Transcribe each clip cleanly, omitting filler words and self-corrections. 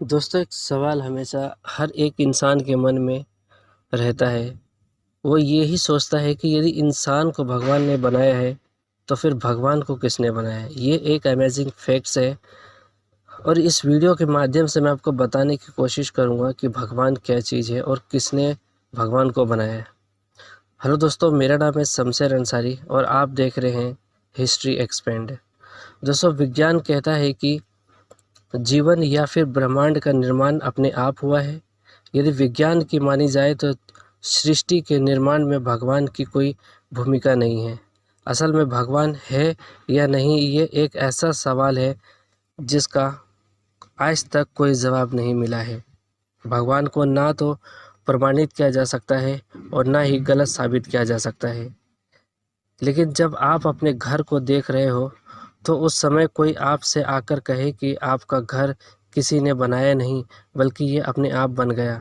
दोस्तों, एक सवाल हमेशा हर एक इंसान के मन में रहता है। वो ये ही सोचता है कि यदि इंसान को भगवान ने बनाया है तो फिर भगवान को किसने बनाया है। ये एक अमेजिंग फैक्ट्स है और इस वीडियो के माध्यम से मैं आपको बताने की कोशिश करूँगा कि भगवान क्या चीज़ है और किसने भगवान को बनाया है। हेलो दोस्तों, मेरा नाम है शमशेर अंसारी और आप देख रहे हैं हिस्ट्री एक्सपेंड। दोस्तों, विज्ञान कहता है कि जीवन या फिर ब्रह्मांड का निर्माण अपने आप हुआ है। यदि विज्ञान की मानी जाए तो सृष्टि के निर्माण में भगवान की कोई भूमिका नहीं है। असल में भगवान है या नहीं, ये एक ऐसा सवाल है जिसका आज तक कोई जवाब नहीं मिला है। भगवान को ना तो प्रमाणित किया जा सकता है और ना ही गलत साबित किया जा सकता है। लेकिन जब आप अपने घर को देख रहे हो तो उस समय कोई आपसे आकर कहे कि आपका घर किसी ने बनाया नहीं बल्कि ये अपने आप बन गया,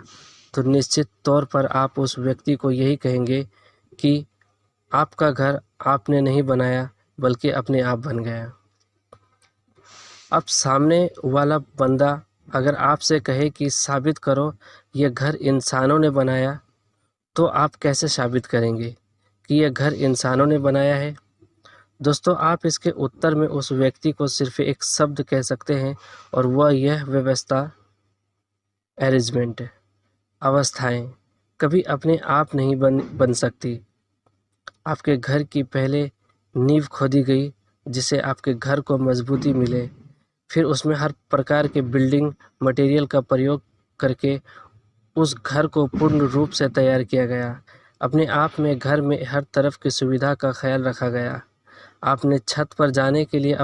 तो निश्चित तौर पर आप उस व्यक्ति को यही कहेंगे कि आपका घर आपने नहीं बनाया बल्कि अपने आप बन गया। अब सामने वाला बंदा अगर आपसे कहे कि साबित करो ये घर इंसानों ने बनाया, तो आप कैसे साबित करेंगे कि यह घर इंसानों ने बनाया है? दोस्तों, आप इसके उत्तर में उस व्यक्ति को सिर्फ एक शब्द कह सकते हैं और वह यह व्यवस्था, अरेंजमेंट, अवस्थाएं कभी अपने आप नहीं बन सकती। आपके घर की पहले नींव खोदी गई जिससे आपके घर को मजबूती मिले, फिर उसमें हर प्रकार के बिल्डिंग मटेरियल का प्रयोग करके उस घर को पूर्ण रूप से तैयार किया गया। अपने आप में घर में हर तरफ की सुविधा का ख्याल रखा गया। आपने छत पर जाने के लिए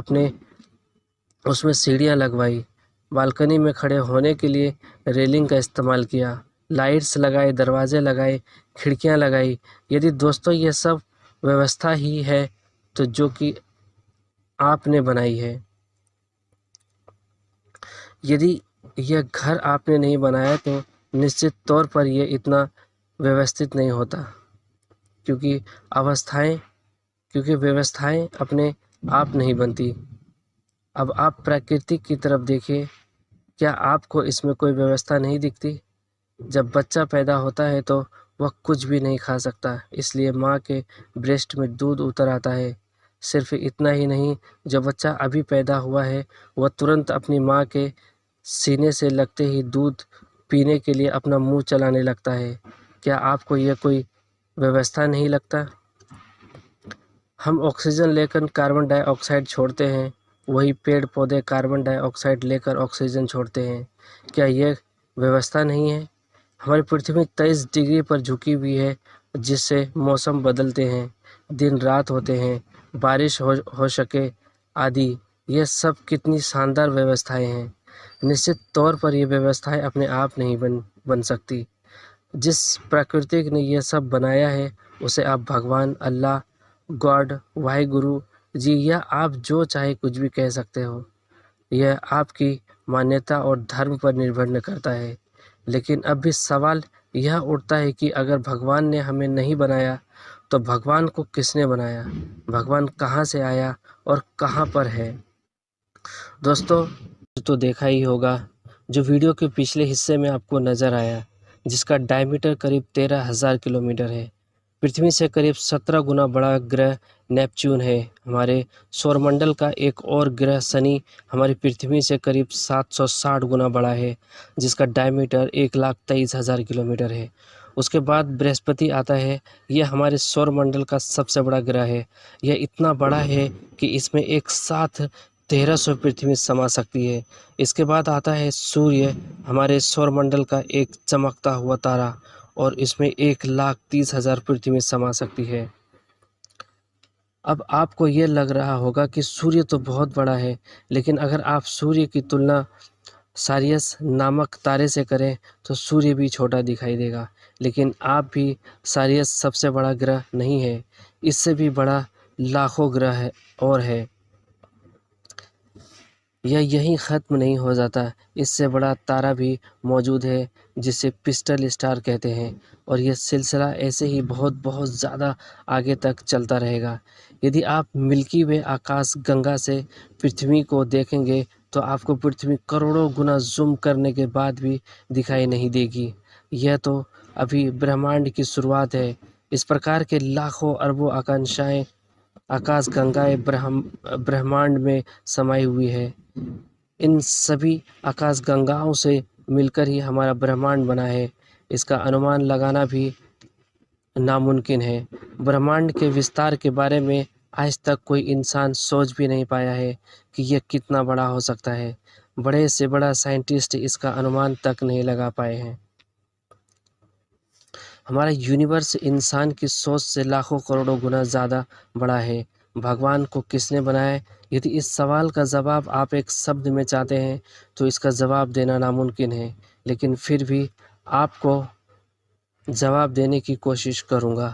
उसमें सीढ़ियाँ लगवाई, बालकनी में खड़े होने के लिए रेलिंग का इस्तेमाल किया, लाइट्स लगाए, दरवाजे लगाए, खिड़कियाँ लगाई। यदि दोस्तों ये सब व्यवस्था ही है तो जो कि आपने बनाई है। यदि यह घर आपने नहीं बनाया तो निश्चित तौर पर यह इतना व्यवस्थित नहीं होता, क्योंकि व्यवस्थाएं अपने आप नहीं बनती। अब आप प्रकृति की तरफ देखिए, क्या आपको इसमें कोई व्यवस्था नहीं दिखती? जब बच्चा पैदा होता है तो वह कुछ भी नहीं खा सकता, इसलिए माँ के ब्रेस्ट में दूध उतर आता है। सिर्फ इतना ही नहीं, जो बच्चा अभी पैदा हुआ है वह तुरंत अपनी माँ के सीने से लगते ही दूध पीने के लिए अपना मुंह चलाने लगता है। क्या आपको यह कोई व्यवस्था नहीं लगता? हम ऑक्सीजन लेकर कार्बन डाइऑक्साइड छोड़ते हैं, वही पेड़ पौधे कार्बन डाइऑक्साइड लेकर ऑक्सीजन छोड़ते हैं। क्या यह व्यवस्था नहीं है? हमारी पृथ्वी 23 डिग्री पर झुकी हुई है जिससे मौसम बदलते हैं, दिन रात होते हैं, बारिश हो सके आदि। यह सब कितनी शानदार व्यवस्थाएं हैं। निश्चित तौर पर ये व्यवस्थाएं अपने आप नहीं बन सकती। जिस प्रकृति ने यह सब बनाया है उसे आप भगवान, अल्लाह, गॉड, वाहिगुरु जी या आप जो चाहे कुछ भी कह सकते हो। यह आपकी मान्यता और धर्म पर निर्भर न करता है। लेकिन अब भी सवाल यह उठता है कि अगर भगवान ने हमें नहीं बनाया तो भगवान को किसने बनाया? भगवान कहाँ से आया और कहाँ पर है? दोस्तों, तो देखा ही होगा जो वीडियो के पिछले हिस्से में आपको नज़र आया, जिसका डायमीटर करीब 13,000 किलोमीटर है। पृथ्वी से करीब 17 गुना बड़ा ग्रह नेपच्यून है। हमारे सौरमंडल का एक और ग्रह शनि हमारी पृथ्वी से करीब 760 गुना बड़ा है, जिसका डायमीटर 1,23,000 किलोमीटर है। उसके बाद बृहस्पति आता है। यह हमारे सौरमंडल का सबसे बड़ा ग्रह है। यह इतना बड़ा है कि इसमें एक साथ 1300 पृथ्वी समा सकती है। इसके बाद आता है सूर्य, हमारे सौरमंडल का एक चमकता हुआ तारा, और इसमें 1,30,000 पृथ्वी समा सकती है। अब आपको ये लग रहा होगा कि सूर्य तो बहुत बड़ा है, लेकिन अगर आप सूर्य की तुलना सारियस नामक तारे से करें तो सूर्य भी छोटा दिखाई देगा। लेकिन आप भी सारियस सबसे बड़ा ग्रह नहीं है, इससे भी बड़ा लाखों ग्रह है और है। यह यहीं ख़त्म नहीं हो जाता, इससे बड़ा तारा भी मौजूद है जिसे पिस्टल स्टार कहते हैं, और यह सिलसिला ऐसे ही बहुत बहुत ज़्यादा आगे तक चलता रहेगा। यदि आप मिल्की वे आकाश गंगा से पृथ्वी को देखेंगे तो आपको पृथ्वी करोड़ों गुना जूम करने के बाद भी दिखाई नहीं देगी। यह तो अभी ब्रह्मांड की शुरुआत है। इस प्रकार के लाखों अरबों आकांक्षाएं आकाशगंगाएं ब्रह्मांड में समाई हुई है। इन सभी आकाशगंगाओं से मिलकर ही हमारा ब्रह्मांड बना है। इसका अनुमान लगाना भी नामुमकिन है। ब्रह्मांड के विस्तार के बारे में आज तक कोई इंसान सोच भी नहीं पाया है कि यह कितना बड़ा हो सकता है। बड़े से बड़ा साइंटिस्ट इसका अनुमान तक नहीं लगा पाए हैं। हमारा यूनिवर्स इंसान की सोच से लाखों करोड़ों गुना ज़्यादा बड़ा है। भगवान को किसने बनाया? यदि इस सवाल का जवाब आप एक शब्द में चाहते हैं तो इसका जवाब देना नामुमकिन है, लेकिन फिर भी आपको जवाब देने की कोशिश करूँगा।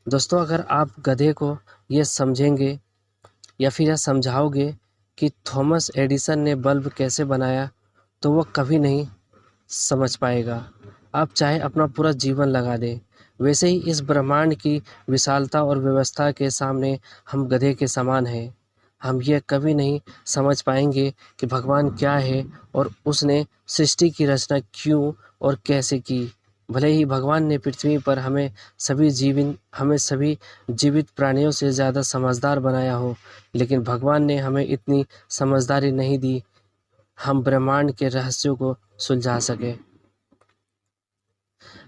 दोस्तों, अगर आप गधे को ये समझेंगे या फिर यह समझाओगे कि थॉमस एडिसन ने बल्ब कैसे बनाया, तो वह कभी नहीं समझ पाएगा। आप चाहे अपना पूरा जीवन लगा दें। वैसे ही इस ब्रह्मांड की विशालता और व्यवस्था के सामने हम गधे के समान हैं। हम यह कभी नहीं समझ पाएंगे कि भगवान क्या है और उसने सृष्टि की रचना क्यों और कैसे की। भले ही भगवान ने पृथ्वी पर हमें सभी जीवित प्राणियों से ज़्यादा समझदार बनाया हो, लेकिन भगवान ने हमें इतनी समझदारी नहीं दी हम ब्रह्मांड के रहस्यों को सुलझा सके।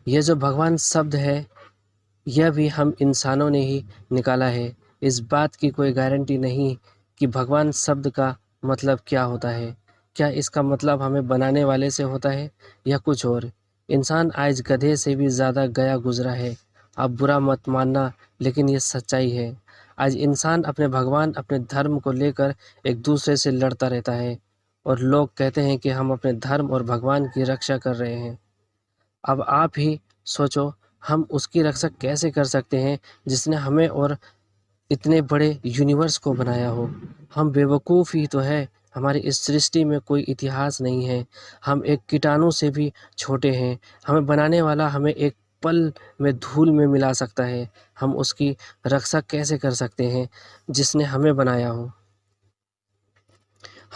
यह जो भगवान शब्द है, यह भी हम इंसानों ने ही निकाला है। इस बात की कोई गारंटी नहीं कि भगवान शब्द का मतलब क्या होता है। क्या इसका मतलब हमें बनाने वाले से होता है या कुछ और? इंसान आज गधे से भी ज़्यादा गया गुजरा है। आप बुरा मत मानना, लेकिन ये सच्चाई है। आज इंसान अपने भगवान, अपने धर्म को लेकर एक दूसरे से लड़ता रहता है और लोग कहते हैं कि हम अपने धर्म और भगवान की रक्षा कर रहे हैं। अब आप ही सोचो, हम उसकी रक्षा कैसे कर सकते हैं जिसने हमें और इतने बड़े यूनिवर्स को बनाया हो। हम बेवकूफ़ ही तो है। हमारी इस सृष्टि में कोई इतिहास नहीं है। हम एक कीटाणु से भी छोटे हैं। हमें बनाने वाला हमें एक पल में धूल में मिला सकता है। हम उसकी रक्षा कैसे कर सकते हैं जिसने हमें बनाया हो?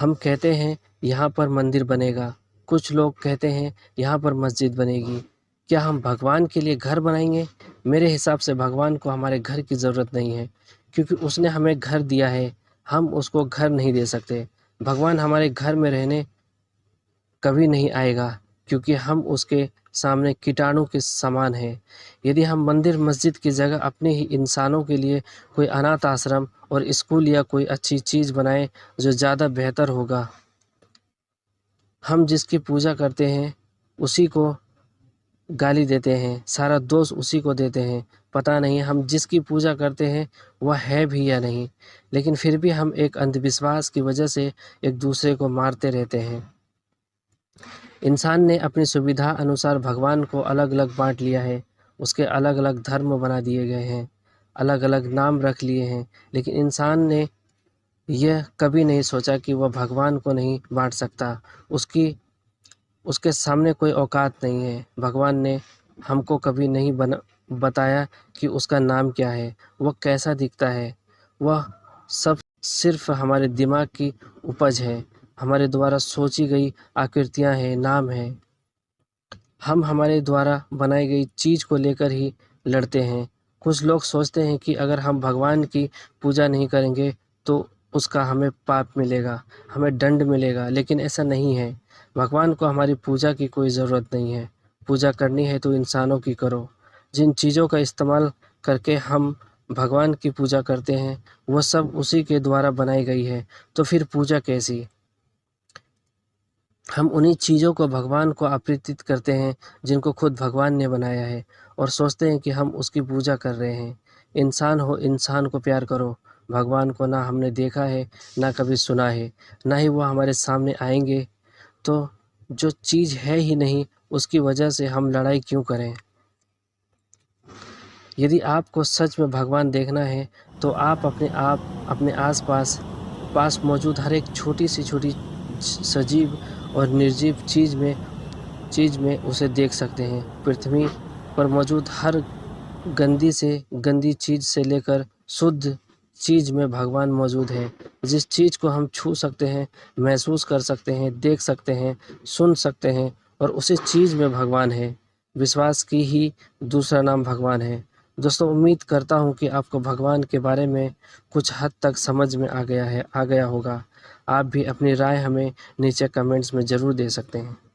हम कहते हैं यहाँ पर मंदिर बनेगा, कुछ लोग कहते हैं यहाँ पर मस्जिद बनेगी। क्या हम भगवान के लिए घर बनाएंगे? मेरे हिसाब से भगवान को हमारे घर की ज़रूरत नहीं है, क्योंकि उसने हमें घर दिया है। हम उसको घर नहीं दे सकते। भगवान हमारे घर में रहने कभी नहीं आएगा, क्योंकि हम उसके सामने कीटाणु के समान हैं। यदि हम मंदिर मस्जिद की जगह अपने ही इंसानों के लिए कोई अनाथ आश्रम और स्कूल या कोई अच्छी चीज़ बनाएं जो ज़्यादा बेहतर होगा। हम जिसकी पूजा करते हैं उसी को गाली देते हैं, सारा दोष उसी को देते हैं। पता नहीं हम जिसकी पूजा करते हैं वह है भी या नहीं, लेकिन फिर भी हम एक अंधविश्वास की वजह से एक दूसरे को मारते रहते हैं। इंसान ने अपनी सुविधा अनुसार भगवान को अलग अलग बांट लिया है। उसके अलग अलग धर्म बना दिए गए हैं, अलग अलग नाम रख लिए हैं, लेकिन इंसान ने यह कभी नहीं सोचा कि वह भगवान को नहीं बांट सकता। उसके सामने कोई औकात नहीं है। भगवान ने हमको कभी नहीं बताया कि उसका नाम क्या है, वह कैसा दिखता है। वह सब सिर्फ हमारे दिमाग की उपज है, हमारे द्वारा सोची गई आकृतियां हैं, नाम है। हम हमारे द्वारा बनाई गई चीज़ को लेकर ही लड़ते हैं। कुछ लोग सोचते हैं कि अगर हम भगवान की पूजा नहीं करेंगे तो उसका हमें पाप मिलेगा, हमें दंड मिलेगा, लेकिन ऐसा नहीं है। भगवान को हमारी पूजा की कोई ज़रूरत नहीं है। पूजा करनी है तो इंसानों की करो। जिन चीज़ों का इस्तेमाल करके हम भगवान की पूजा करते हैं वह सब उसी के द्वारा बनाई गई है, तो फिर पूजा कैसी? हम उन्हीं चीज़ों को भगवान को अर्पित करते हैं जिनको खुद भगवान ने बनाया है, और सोचते हैं कि हम उसकी पूजा कर रहे हैं। इंसान हो, इंसान को प्यार करो। भगवान को ना हमने देखा है, ना कभी सुना है, ना ही वो हमारे सामने आएंगे। तो जो चीज़ है ही नहीं उसकी वजह से हम लड़ाई क्यों करें? यदि आपको सच में भगवान देखना है तो आप अपने पास मौजूद हर एक छोटी सजीव और निर्जीव चीज़ में उसे देख सकते हैं। पृथ्वी पर मौजूद हर गंदी से गंदी चीज़ से लेकर शुद्ध चीज़ में भगवान मौजूद है। जिस चीज़ को हम छू सकते हैं, महसूस कर सकते हैं, देख सकते हैं, सुन सकते हैं और उसी चीज़ में भगवान है। विश्वास की ही दूसरा नाम भगवान है। दोस्तों, उम्मीद करता हूँ कि आपको भगवान के बारे में कुछ हद तक समझ में आ गया होगा। आप भी अपनी राय हमें नीचे कमेंट्स में ज़रूर दे सकते हैं।